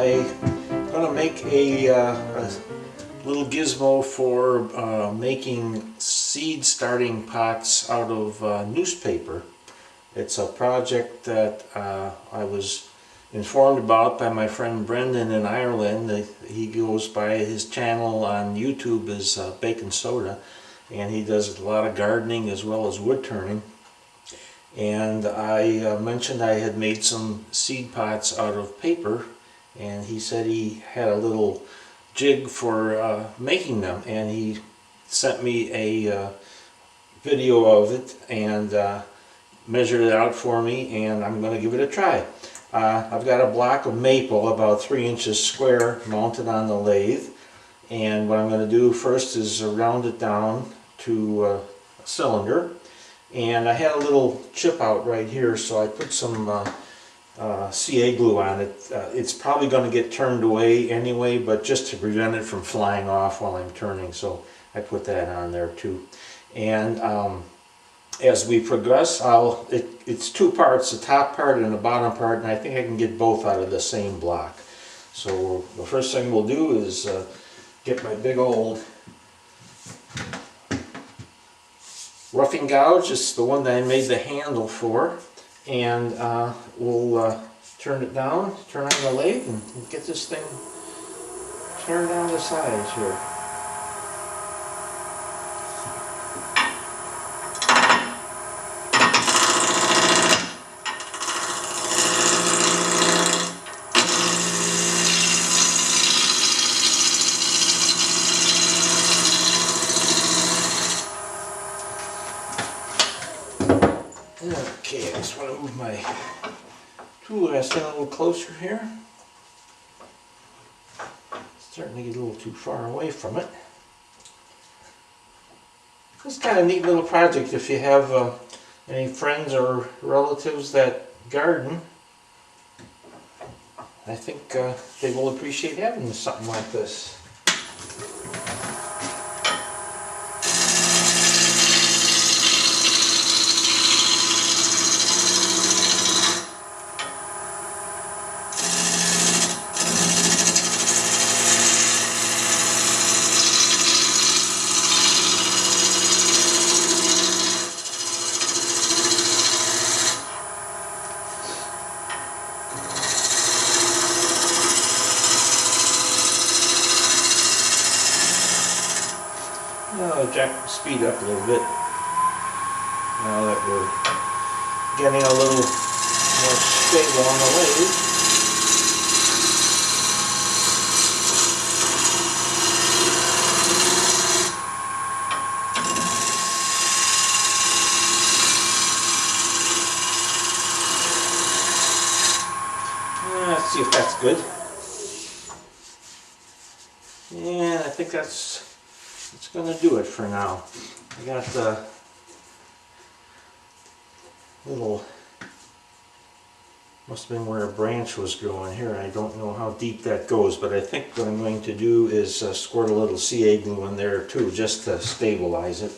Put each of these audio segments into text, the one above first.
I'm going to make a little gizmo for making seed starting pots out of newspaper. It's a project that I was informed about by my friend Brendan in Ireland. He goes by, his channel on YouTube is Bacon Soda, and he does a lot of gardening as well as wood turning. And I mentioned I had made some seed pots out of paper, and he said he had a little jig for making them, and he sent me a video of it and measured it out for me, and I'm going to give it a try. I've got a block of maple about 3 inches square mounted on the lathe, and what I'm going to do first is round it down to a cylinder. And I had a little chip out right here, so I put some CA glue on it. It's probably going to get turned away anyway, but just to prevent it from flying off while I'm turning, so I put that on there too. And as we progress, it's two parts, the top part and the bottom part, and I think I can get both out of the same block. So the first thing we'll do is get my big old roughing gouge. It's the one that I made the handle for, and we'll turn it down, turn on the lathe, and get this thing turned down the sides here. Okay, I just want to move my tool rest in a little closer here. Starting to get a little too far away from it. It's kind of a neat little project if you have any friends or relatives that garden. I think they will appreciate having something like this. Jack, speed up a little bit now that we're getting a little more stable on the lathe. Let's see if that's good. Yeah, I think that's going to do it for now. I got the little, must have been where a branch was growing here. I don't know how deep that goes, but I think what I'm going to do is squirt a little CA glue in there too, just to stabilize it.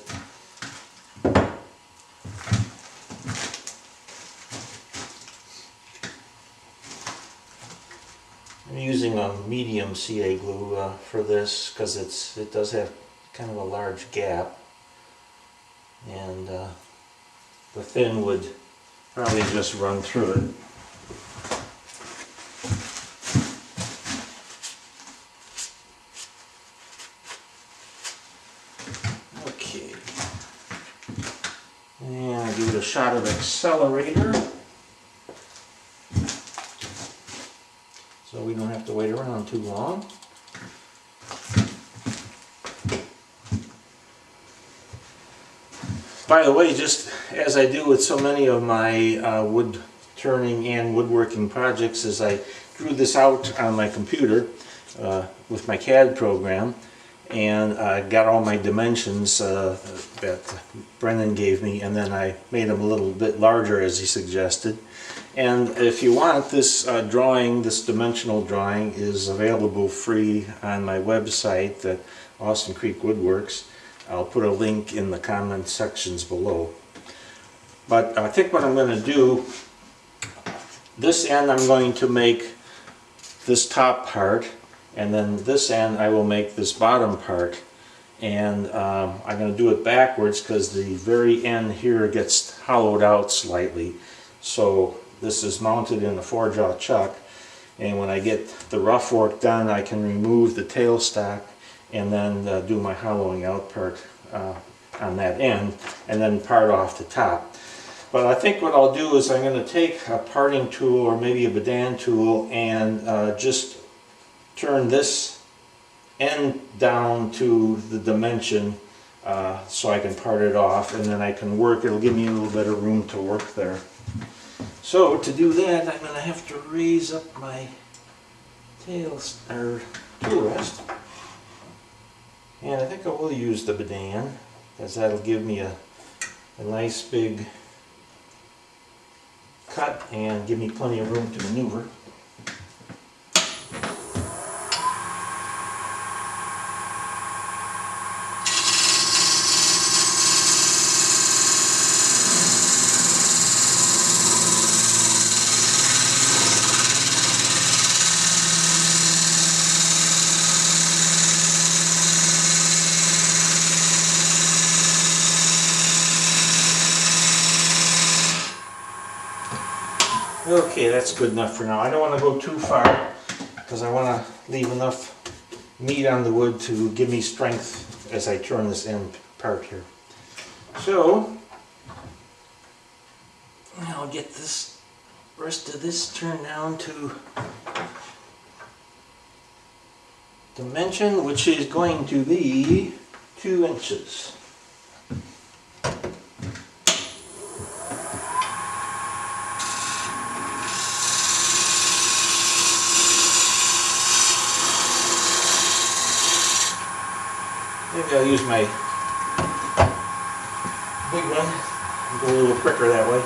I'm using a medium CA glue for this because it does have kind of a large gap, and the thin would probably just run through it. Okay, and I give it a shot of accelerator so we don't have to wait around too long. By the way, just as I do with so many of my wood turning and woodworking projects, is I drew this out on my computer with my CAD program, and I got all my dimensions that Brendan gave me, and then I made them a little bit larger as he suggested. And if you want, this drawing, this dimensional drawing, is available free on my website at Austin Creek Woodworks. I'll put a link in the comment sections below. But I think what I'm going to do, this end I'm going to make this top part, and then this end I will make this bottom part. And I'm going to do it backwards because the very end here gets hollowed out slightly. So this is mounted in a 4-jaw chuck, and when I get the rough work done I can remove the tailstock and then do my hollowing out part on that end, and then part off the top. But I think what I'll do is I'm going to take a parting tool or maybe a Badan tool and just turn this end down to the dimension so I can part it off, and then I can work. It'll give me a little bit of room to work there. So to do that I'm going to have to raise up my tool rest, and I think I will use the Badan because that'll give me a nice big cut and give me plenty of room to maneuver. Okay, that's good enough for now. I don't want to go too far because I want to leave enough meat on the wood to give me strength as I turn this end part here. So I'll get this rest of this turned down to dimension, which is going to be 2 inches. Maybe I'll use my big one and go a little quicker that way.